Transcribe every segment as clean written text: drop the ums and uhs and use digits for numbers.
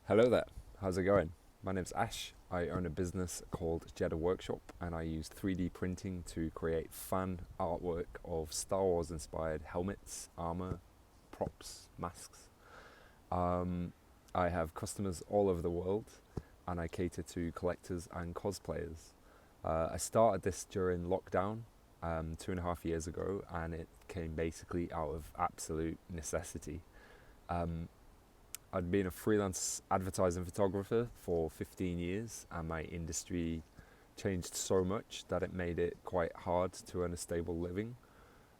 Hello there, how's it going? My name's Ash. I own a business called Jedha Workshop and I use 3D printing to create fan artwork of Star Wars inspired helmets, armor, props, masks. I have customers all over the world and I cater to collectors and cosplayers. I started this during lockdown 2.5 years ago and it came basically out of absolute necessity. Um, I'd been a freelance advertising photographer for 15 years and my industry changed so much that it made it quite hard to earn a stable living.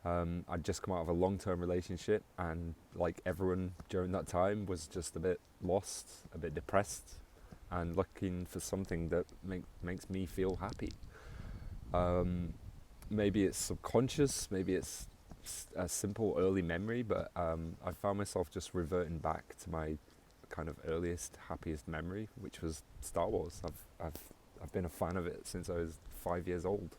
I'd just come out of a long-term relationship and like everyone during that time was just a bit lost, a bit depressed and looking for something that makes me feel happy. Um, Maybe it's subconscious, maybe it's a simple early memory, but I found myself just reverting back to my kind of earliest, happiest memory, which was Star Wars. I've been a fan of it since I was 5 years old.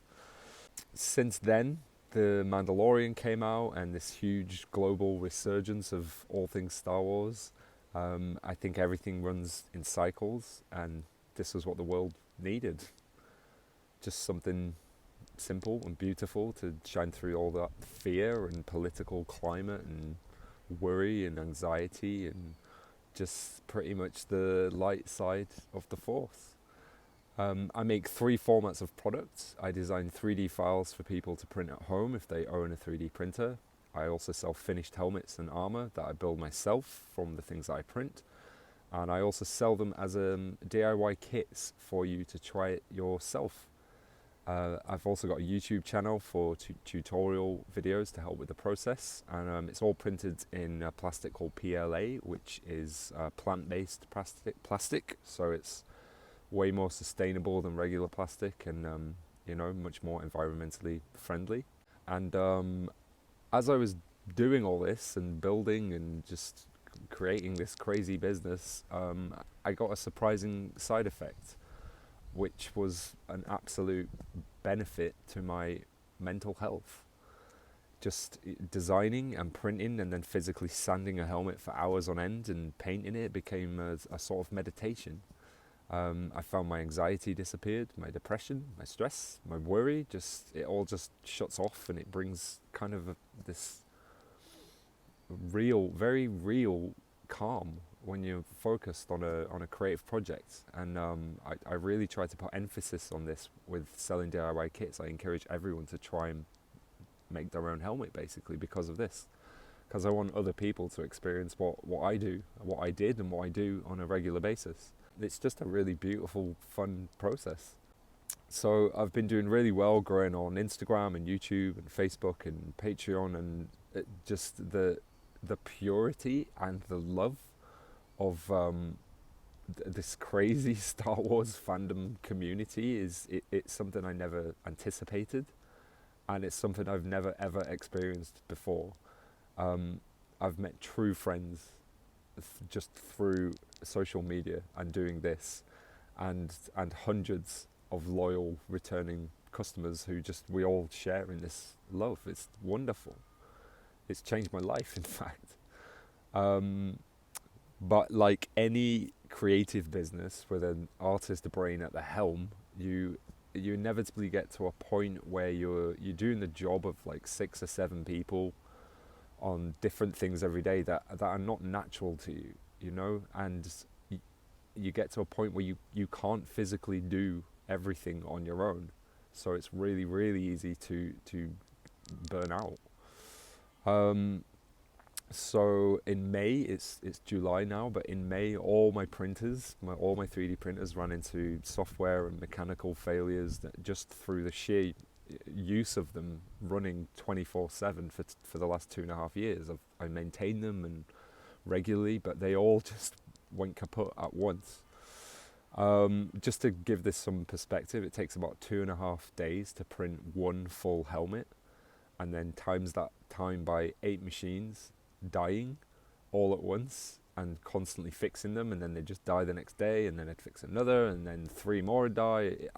Since then, The Mandalorian came out, and this huge global resurgence of all things Star Wars. I think everything runs in cycles, and this was what the world needed. Just something simple and beautiful to shine through all that fear and political climate and worry and anxiety and just pretty much the light side of the force. I make 3 formats of products. I design 3D files for people to print at home if they own a 3D printer. I also sell finished helmets and armor that I build myself from the things I print. And I also sell them as DIY kits for you to try it yourself. I've also got a YouTube channel for tutorial videos to help with the process, and it's all printed in a plastic called PLA, which is plant-based plastic, so it's way more sustainable than regular plastic and much more environmentally friendly. And as I was doing all this and building and just creating this crazy business, I got a surprising side effect, which was an absolute benefit to my mental health. Just designing and printing and then physically sanding a helmet for hours on end and painting it became a sort of meditation. I found my anxiety disappeared, my depression, my stress, my worry, it all just shuts off, and it brings kind of this real, very real calm when you're focused on a creative project. And I really try to put emphasis on this with selling DIY kits. I encourage everyone to try and make their own helmet basically because of this. Because I want other people to experience what I do, what I did and what I do on a regular basis. It's just a really beautiful, fun process. So I've been doing really well growing on Instagram and YouTube and Facebook and Patreon, and just the purity and the love of this crazy Star Wars fandom community it's something I never anticipated, and it's something I've never ever experienced before. I've met true friends just through social media and doing this, and hundreds of loyal returning customers who we all share in this love. It's wonderful. It's changed my life, in fact. But like any creative business with an artist brain at the helm, you inevitably get to a point where you're doing the job of like 6 or 7 people on different things every day that are not natural to you, and you get to a point where you can't physically do everything on your own. So it's really, really easy to burn out. So in May, it's July now, but in May, all my 3D printers ran into software and mechanical failures that just through the sheer use of them running 24/7 for the last 2.5 years. I maintained them and regularly, but they all just went kaput at once. Just to give this some perspective, it takes about 2.5 days to print one full helmet, and then times that time by 8 machines dying all at once and constantly fixing them, and then they just die the next day, and then I'd fix another, and then 3 more would die.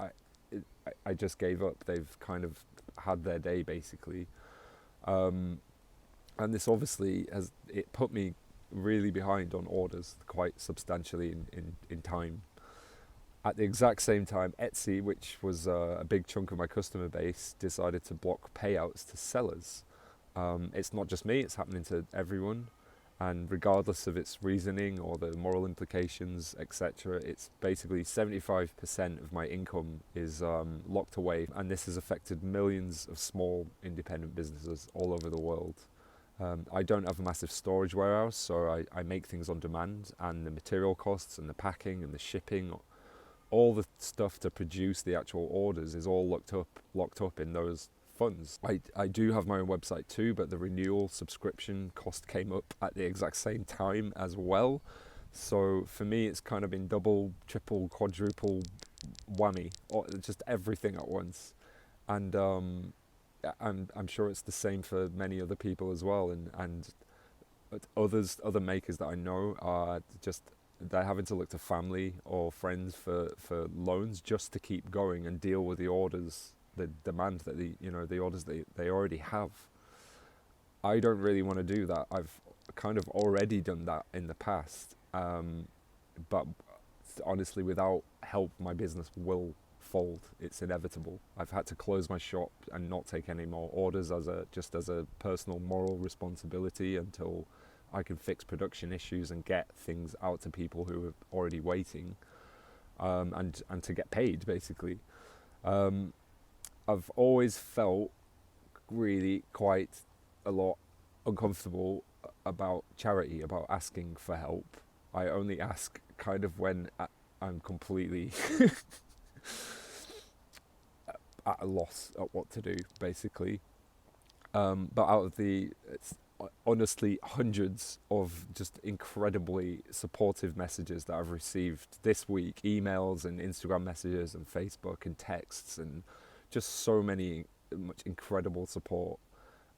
I just gave up. They've kind of had their day basically, and this obviously it put me really behind on orders, quite substantially in time. At the exact same time, Etsy, which was a big chunk of my customer base, decided to block payouts to sellers. It's not just me, it's happening to everyone. And regardless of its reasoning or the moral implications, etc., it's basically 75% of my income is locked away. And this has affected millions of small independent businesses all over the world. I don't have a massive storage warehouse, so I make things on demand, and the material costs and the packing and the shipping, all the stuff to produce the actual orders is all locked up in those funds. I do have my own website too, but the renewal subscription cost came up at the exact same time as well. So for me, it's kind of been double, triple, quadruple whammy, or just everything at once. And I'm sure it's the same for many other people as well. And other makers that I know are just, they're having to look to family or friends for loans just to keep going and deal with the orders, the demand that the orders they already have. I don't really want to do that. I've kind of already done that in the past, but honestly, without help, my business will fold. It's inevitable. I've had to close my shop and not take any more orders as a personal moral responsibility until I can fix production issues and get things out to people who are already waiting, and to get paid, basically. I've always felt really quite a lot uncomfortable about charity, about asking for help. I only ask kind of when I'm completely at a loss at what to do, basically. But out of honestly hundreds of just incredibly supportive messages that I've received this week, emails and Instagram messages and Facebook and texts, and just so much incredible support.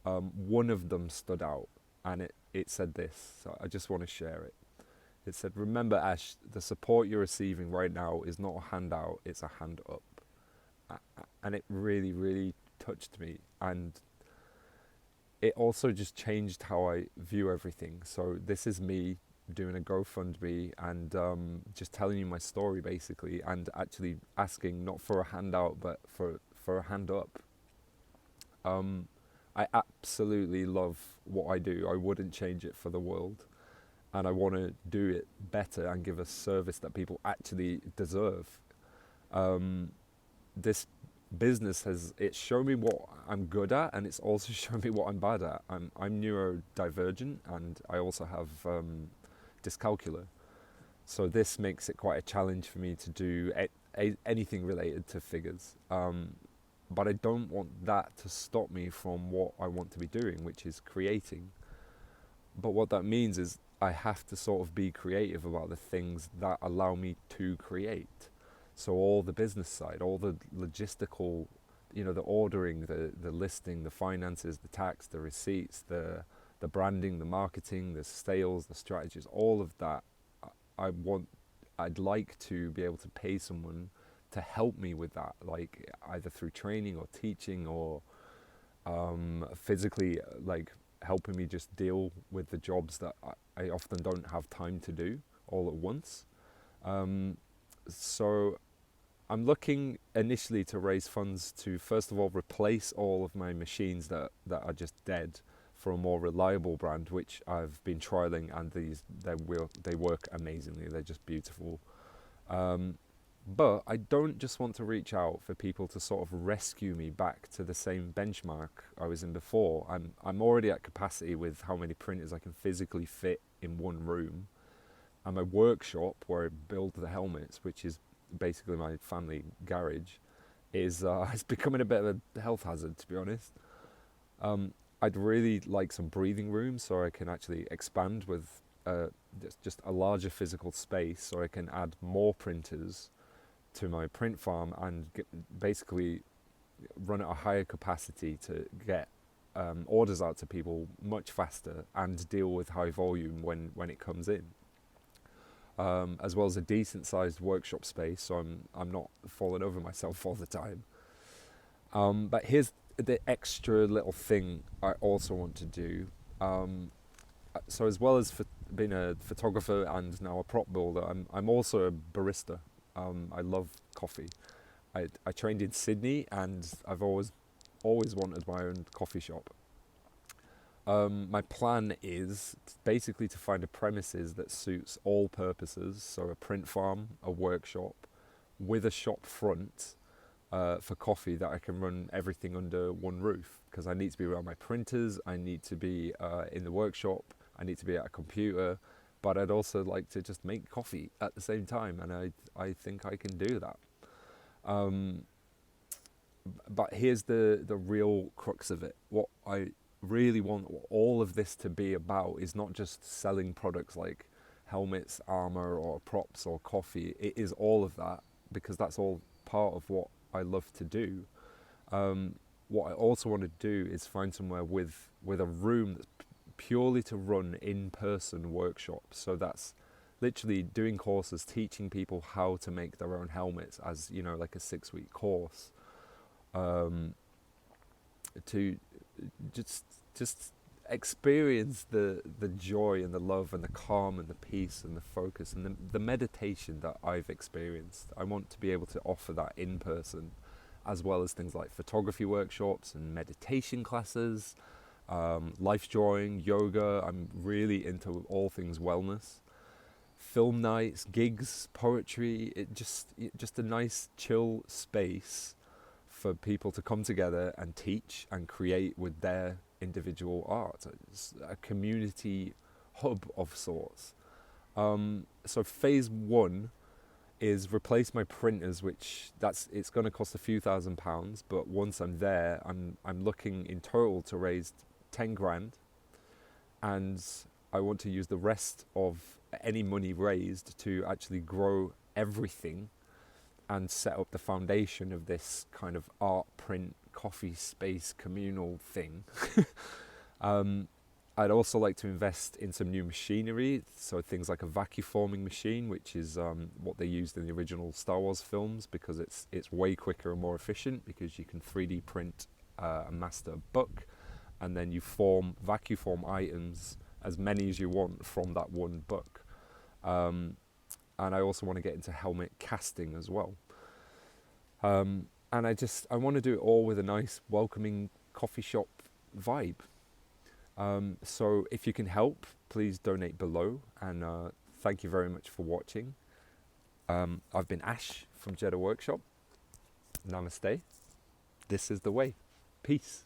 One of them stood out, and it said this, so I just want to share it. It said, "Remember, Ash, the support you're receiving right now is not a handout, it's a hand up." And it really, really touched me, and it also just changed how I view everything. So this is me doing a GoFundMe and just telling you my story, basically, and actually asking not for a handout but for a hand up. I absolutely love what I do. I wouldn't change it for the world, and I want to do it better and give a service that people actually deserve. This business it's shown me what I'm good at, and it's also shown me what I'm bad at. I'm neurodivergent, and I also have dyscalculia, so this makes it quite a challenge for me to do anything related to figures, but I don't want that to stop me from what I want to be doing, which is creating. But what that means is I have to sort of be creative about the things that allow me to create. So all the business side, all the logistical, the ordering, the listing, the finances, the tax, the receipts, the branding, the marketing, the sales, the strategies, all of that, I'd like to be able to pay someone to help me with that, like either through training or teaching or physically, like helping me just deal with the jobs that I often don't have time to do all at once. So I'm looking initially to raise funds to, first of all, replace all of my machines that are just dead for a more reliable brand, which I've been trialing, and they work amazingly. They're just beautiful. But I don't just want to reach out for people to sort of rescue me back to the same benchmark I was in before. I'm already at capacity with how many printers I can physically fit in one room. And my workshop, where I build the helmets, which is basically my family garage, is it's becoming a bit of a health hazard, to be honest. I'd really like some breathing room so I can actually expand with just a larger physical space, so I can add more printers to my print farm and basically run at a higher capacity to get orders out to people much faster and deal with high volume when it comes in. As well as a decent sized workshop space, so I'm not falling over myself all the time. But here's the extra little thing I also want to do. So as well as been a photographer and now a prop builder. I'm also a barista. I love coffee. I trained in Sydney, and I've always wanted my own coffee shop. My plan is basically to find a premises that suits all purposes, so a print farm, a workshop, with a shop front for coffee, that I can run everything under one roof, because I need to be around my printers, I need to be in the workshop, I need to be at a computer, but I'd also like to just make coffee at the same time, and I think I can do that. But here's the real crux of it. What I really want all of this to be about is not just selling products like helmets, armor, or props, or coffee. It is all of that, because that's all part of what I love to do. What I also want to do is find somewhere with a room that's purely to run in-person workshops. So that's literally doing courses, teaching people how to make their own helmets, as you know, like a 6-week course, to just experience the joy and the love and the calm and the peace and the focus and the meditation that I've experienced. I want to be able to offer that in person, as well as things like photography workshops and meditation classes, life drawing, yoga. I'm really into all things wellness. Film nights, gigs, poetry. Just a nice chill space for people to come together and teach and create with their individual art. It's a community hub of sorts. So phase 1 is replace my printers, which it's going to cost a few £1,000s, but once I'm there, I'm looking in total to raise 10 grand, and I want to use the rest of any money raised to actually grow everything and set up the foundation of this kind of art, print, coffee space communal thing. I'd also like to invest in some new machinery, so things like a vacuum forming machine, which is what they used in the original Star Wars films, because it's way quicker and more efficient, because you can 3D print a master book, and then you vacuum form items, as many as you want, from that one book. And I also want to get into helmet casting as well. And I want to do it all with a nice, welcoming coffee shop vibe. So if you can help, please donate below, and thank you very much for watching. I've been Ash from Jedha Workshop. Namaste. This is the way. Peace.